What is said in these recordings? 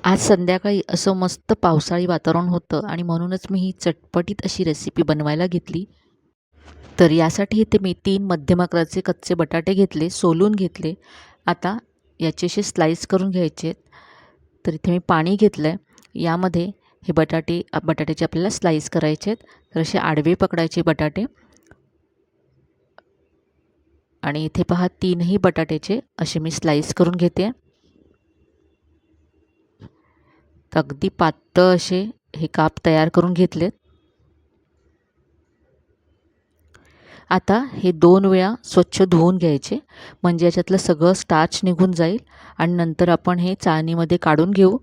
आज संध्याकाळी असं मस्त पावसाळी वातावरण होतं आणि म्हणूनच मी ही चटपटीत अशी रेसिपी बनवायला घेतली. तर यासाठी इथे मी 3 मध्यम आकाराचे कच्चे बटाटे घेतले, सोलून घेतले. आता याचे असे स्लाईस करून घ्यायचे आहेत. तर इथे मी पाणी घेतलं आहे. यामध्ये हे बटाट्याचे आपल्याला स्लाईस करायचे आहेत. तर असे आडवे पकडायचे बटाटे आणि इथे पहा 3ही बटाट्याचे असे मी स्लाईस करून घेते. तर अगदी पातळ असे हे काप तयार करून घेतलेत. आता हे 2 वेळा स्वच्छ धुवून घ्यायचे, म्हणजे याच्यातलं सगळं स्टार्च निघून जाईल आणि नंतर आपण हे चाळणीमध्ये काढून घेऊ.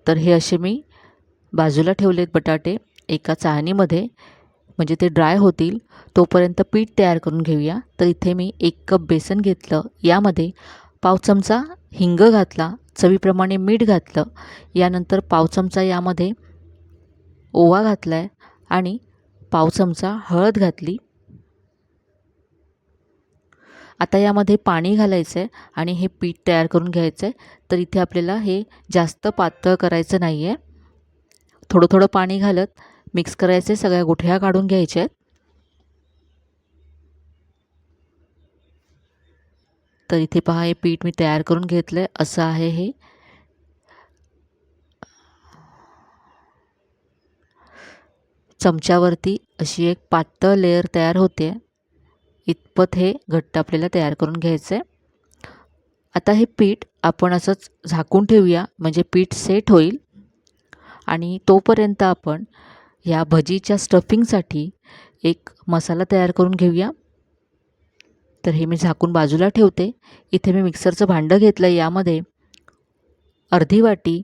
तर हे असे मी बाजूला ठेवलेत बटाटे एका चाळणीमध्ये, म्हणजे ते ड्राय होतील. तोपर्यंत पीठ तयार करून घेऊया. तर इथे मी 1 कप बेसन घेतलं. यामध्ये पाव चमचा हिंग घातला, चवीप्रमाणे मीठ घातलं. यानंतर पाव चमचा यामध्ये ओवा घातला आहे आणि पाव चमचा हळद घातली. आता यामध्ये पाणी घालायचं आहे आणि हे पीठ तयार करून घ्यायचं आहे. तर इथे आपल्याला हे जास्त पातळ करायचं नाही आहे. थोडं थोडं पाणी घालत मिक्स करायचे, सगळ्या गुठळ्या काढून घ्यायच्या आहेत. तर इथे पहा हे पीठ मी तयार करून घेतलं आहे. असं आहे हे. चमच्यावरती अशी एक पातळ लेयर तयार होते. इतपत हे घट्ट आपल्याला तयार करून घ्यायचं आहे. आता हे पीठ आपण असंच झाकून ठेवूया, म्हणजे पीठ सेट होईल. आणि तोपर्यंत आपण ह्या भजीच्या स्टफिंगसाठी एक मसाला तयार करून घेऊया. तर हे मी झाकून बाजूला ठेवते. इथे मी मिक्सरचं भांडं घेतलं. यामध्ये अर्धी वाटी,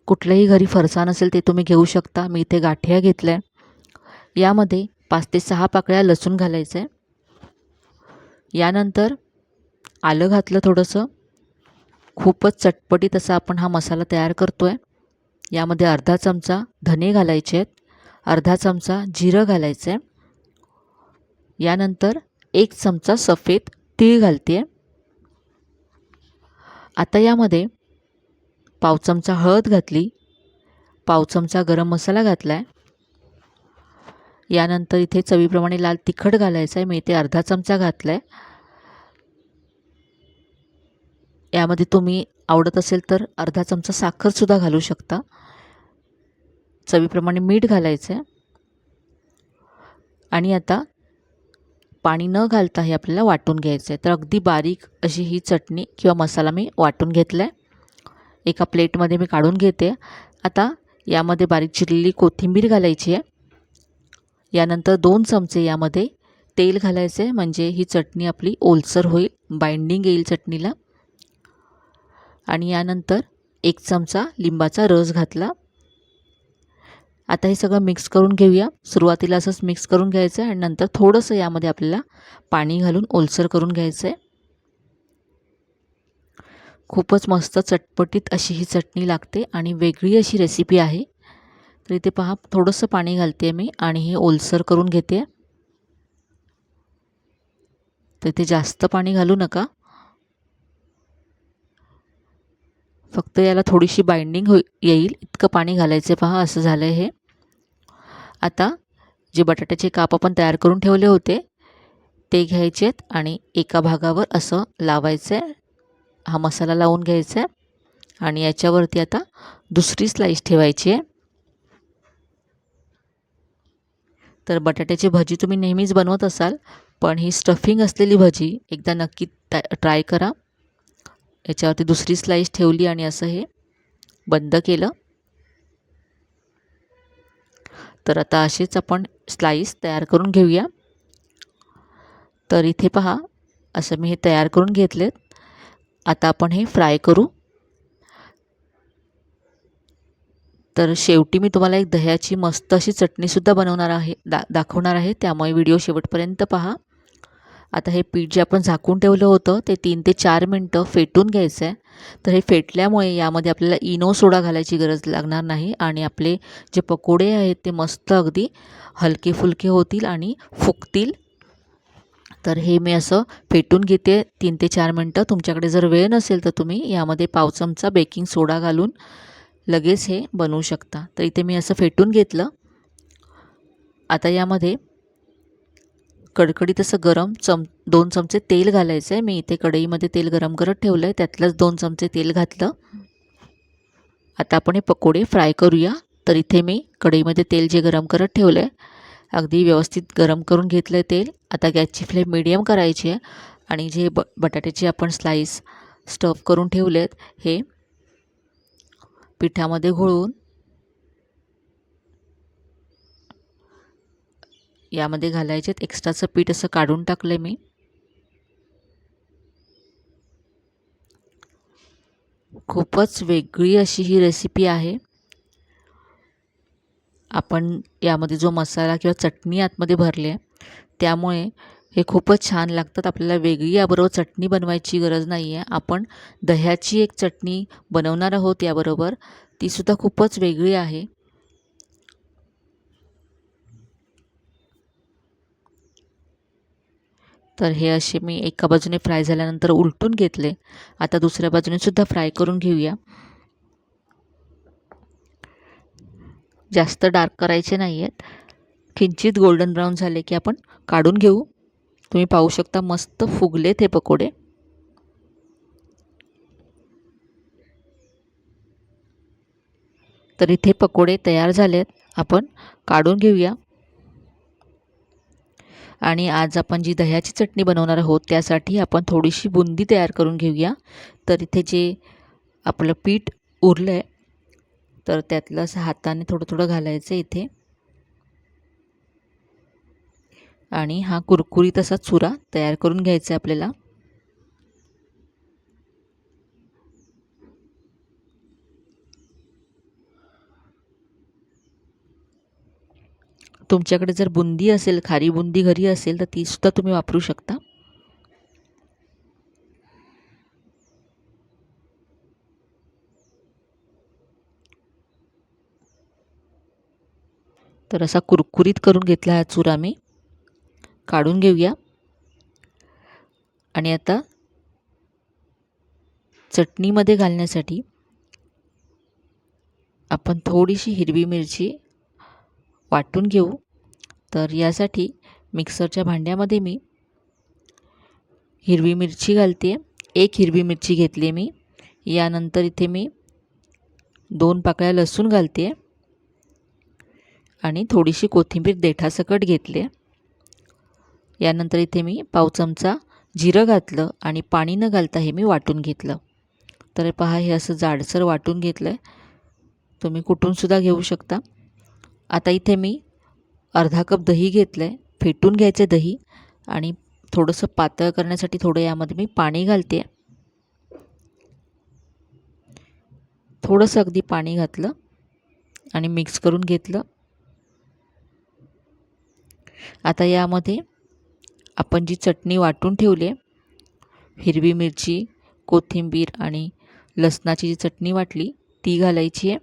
कुठल्याही घरी फरसाण असेल ते तुम्ही घेऊ शकता, मी इथे गाठिया घेतलं आहे. यामध्ये 5 ते 6 पाकळ्या लसूण घालायचं आहे. यानंतर आलं घातलं थोडंसं. खूपच चटपटीत असा आपण हा मसाला तयार करतो आहे. यामध्ये अर्धा चमचा धने घालायचे आहेत, अर्धा चमचा जिरं घालायचं आहे. यानंतर 1 चमचा सफेद तीळ घालते आहे. आता यामध्ये पाव चमचा हळद घातली, पाव चमचा गरम मसाला घातला आहे. यानंतर इथे चवीप्रमाणे लाल तिखट घालायचं आहे, मी इथे अर्धा चमचा घातला आहे. यामध्ये तुम्ही आवडत असेल तर अर्धा चमचा साखरसुद्धा घालू शकता. चवीप्रमाणे मीठ घालायचं आहे. आणि आता पाणी न घालता हे आपल्याला वाटून घ्यायचं आहे. तर अगदी बारीक अशी ही चटणी किंवा मसाला मी वाटून घेतला आहे. एका प्लेटमध्ये मी काढून घेते. आता यामध्ये बारीक चिरलेली कोथिंबीर घालायची आहे. यानंतर 2 चमचे यामध्ये तेल घालायचे आहे, म्हणजे ही चटणी आपली ओलसर होईल, बाइंडिंग येईल चटणीला. आणि यानंतर 1 चमचा लिंबाचा रस घातला. आता हे सगळं मिक्स करून घेऊया. सुरुवातीला असंच मिक्स करून घ्यायचं आहे आणि नंतर थोडंसं यामध्ये आपल्याला पाणी घालून ओलसर करून घ्यायचं आहे. खूपच मस्त चटपटीत अशी ही चटणी लागते आणि वेगळी अशी रेसिपी आहे. तर इथे पहा थोडंसं पाणी घालते मी आणि हे ओलसर करून घेते. तर इथे जास्त पाणी घालू नका, फक्त याला थोडीशी बाइंडिंग येईल इतकं पाणी घालायचे. पहा असं झालं हे. आता जे बटाट्याचे काप आपण तयार करून ठेवले होते ते घ्यायचे आहेत आणि एका भागावर असं लावायचं आहे. हा मसाला लावून घ्यायचा आहे आणि याच्यावरती आता दुसरी स्लाईस ठेवायची आहे. तर बटाट्याची भजी तुम्ही नेहमीच बनवत असाल, पण ही स्टफिंग असलेली भजी एकदा नक्की ट्राय करा. याच्यावरती दुसरी स्लाईस ठेवली आणि असं हे बंद केलं. तर आता असेच आपण स्लाईस तयार करून घेऊया. तर इथे पहा असं मी हे तयार करून घेतलेत. आता आपण हे फ्राय करू. तर शेवटी मी तुम्हाला एक दह्याची मस्त अशी चटणीसुद्धा बनवणार आहे, दाखवणार आहे, त्यामुळे व्हिडिओ शेवटपर्यंत पहा. आता हे पीठ जे आपण झाकून ठेवलं होतं ते 3 ते 4 मिनटं फेटून घ्यायचं आहे. तर हे फेटल्यामुळे यामध्ये आपल्याला इनो सोडा घालायची गरज लागणार नाही आणि आपले जे पकोडे आहेत ते मस्त अगदी हलके फुलके होतील आणि फुगतील. तर हे मी असं फेटून घेते 3 ते 4 मिनटं. तुमच्याकडे जर वेळ नसेल तर तुम्ही यामध्ये पाव चमचा बेकिंग सोडा घालून लगेच हे बनवू शकता. तर इथे मी असं फेटून घेतलं. आता यामध्ये कडकडीत असं 2 चमचे तेल घालायचं आहे. मी इथे कढईमध्ये तेल गरम करत ठेवलं आहे, त्यातलंच 2 चमचे तेल घातलं. आता आपण हे पकोडे फ्राय करूया. तर इथे मी कढईमध्ये तेल जे गरम करत ठेवलं आहे, अगदी व्यवस्थित गरम करून घेतलं आहे तेल. आता गॅसची फ्लेम मीडियम करायची आहे आणि जे बटाट्याचे आपण स्लाईस स्टफ करून ठेवले आहेत, हे पिठामध्ये घोळवून यामध्ये घालायचे आहेत. एक्स्ट्राचं पीठ असं काढून टाकलं मी. खूपच वेगळी अशी ही रेसिपी आहे. आपण यामध्ये जो मसाला किंवा चटणी आतमध्ये भरली आहे, त्यामुळे हे खूपच छान लागतात. आपल्याला वेगळी याबरोबर चटणी बनवायची गरज नाही आहे. आपण दह्याची एक चटणी बनवणार आहोत याबरोबर. तीसुद्धा खूपच वेगळी आहे. तर हे असे मी एका बाजूने फ्राय झाल्यानंतर उलटून घेतले. आता दुसऱ्या बाजूने सुद्धा फ्राय करून घेऊया. जास्त डार्क करायचे नाही आहेत. किंचित गोल्डन ब्राऊन झाले की आपण काढून घेऊ. तुम्ही पाहू शकता मस्त फुगलेत हे पकोडे. तर इथे पकोडे तयार झालेत. आपण काढून घेऊया. आणि आज आपण जी दह्याची चटणी बनवणार आहोत, त्यासाठी आपण थोडीशी बुंदी तयार करून घेऊया. तर इथे जे आपलं पीठ उरलं आहे, तर त्यातलं असं हाताने थोडं थोडं घालायचं इथे. आणि हा कुरकुरीत असा चुरा तयार करून घ्यायचा आहे आपल्याला. तुमच्याकडे जर बुंदी असेल, खारी बुंदी घरी असेल, तर तीसुद्धा तुम्ही वापरू शकता. तर असा कुरकुरीत करून घेतला हा चुरा मी. काढून घेऊया. आणि आता चटणीमध्ये घालण्यासाठी आपण थोडीशी हिरवी मिरची वाटून घेऊ. तर यासाठी मिक्सरच्या भांड्यामध्ये मी हिरवी मिरची घालते. 1 हिरवी मिरची घेतली मी. यानंतर इथे मी 2 पाकळ्या लसूण घालते आणि थोडीशी कोथिंबीर देठासकट घेतली. यानंतर इथे मी पाव चमचा जिरं घातलं आणि पाणी न घालता हे मी वाटून घेतलं. तर पहा, हे असं जाडसर वाटून घेतलं आहे. तुम्ही कुटूनसुद्धा घेऊ शकता. आता इथे मी अर्धा कप दही घेतलं आहे. फेटून घ्यायचं दही आणि थोडंसं पातळ करण्यासाठी थोडं यामध्ये मी पाणी घालते. थोडंसं अगदी पाणी घातलं आणि मिक्स करून घेतलं. आता यामध्ये आपण जी चटणी वाटून ठेवली आहे, हिरवी मिरची, कोथिंबीर आणि लसणाची जी चटणी वाटली, ती घालायची आहे.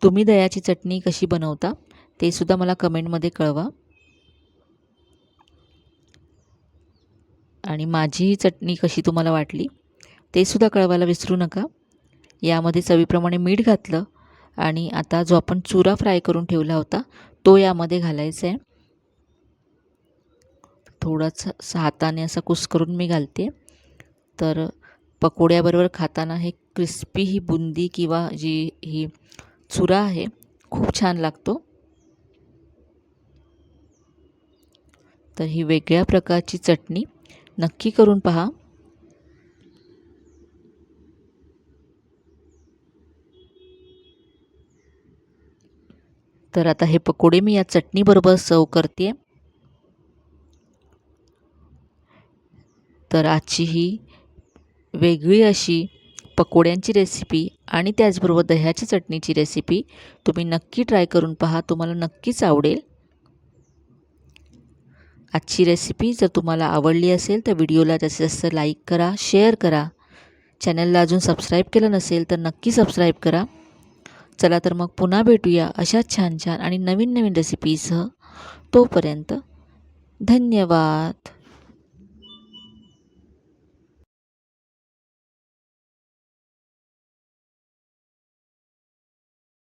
तुम्ही दह्याची चटणी कशी बनवता ते सुद्धा मला कमेंटमध्ये कळवा. आणि माझी ही चटणी कशी तुम्हाला वाटली ते सुद्धा कळवायला विसरू नका. यामध्ये चवीप्रमाणे मीठ घातलं आणि आता जो आपण चुरा फ्राय करून ठेवला होता, तो यामध्ये घालायचा आहे. थोडासा हाताने असा कुस्करून मी घालते. तर पकोड्याबरोबर खाताना हे क्रिस्पी ही बुंदी किंवा जी ही चुरा आहे, खूप छान लागतो. तर ही वेगळ्या प्रकारची चटणी नक्की करून पहा. तर आता हे पकोडे मी या चटणीबरोबर सर्व करते. तर आजची ही वेगळी अशी पकोड्यांची रेसिपी आणि त्याचबरोबर दह्याची चटणीची रेसिपी तुम्ही नक्की ट्राय करून पहा. तुम्हाला नक्कीच आवडेल. आजची रेसिपी जर तुम्हाला आवडली असेल तर व्हिडिओला जास्तीत जास्त लाईक करा, शेअर करा. चॅनलला अजून सबस्क्राईब केलं नसेल तर नक्की सबस्क्राईब करा. चला तर मग पुन्हा भेटूया अशाच छान छान आणि नवीन नवीन रेसिपीसह. तोपर्यंत धन्यवाद.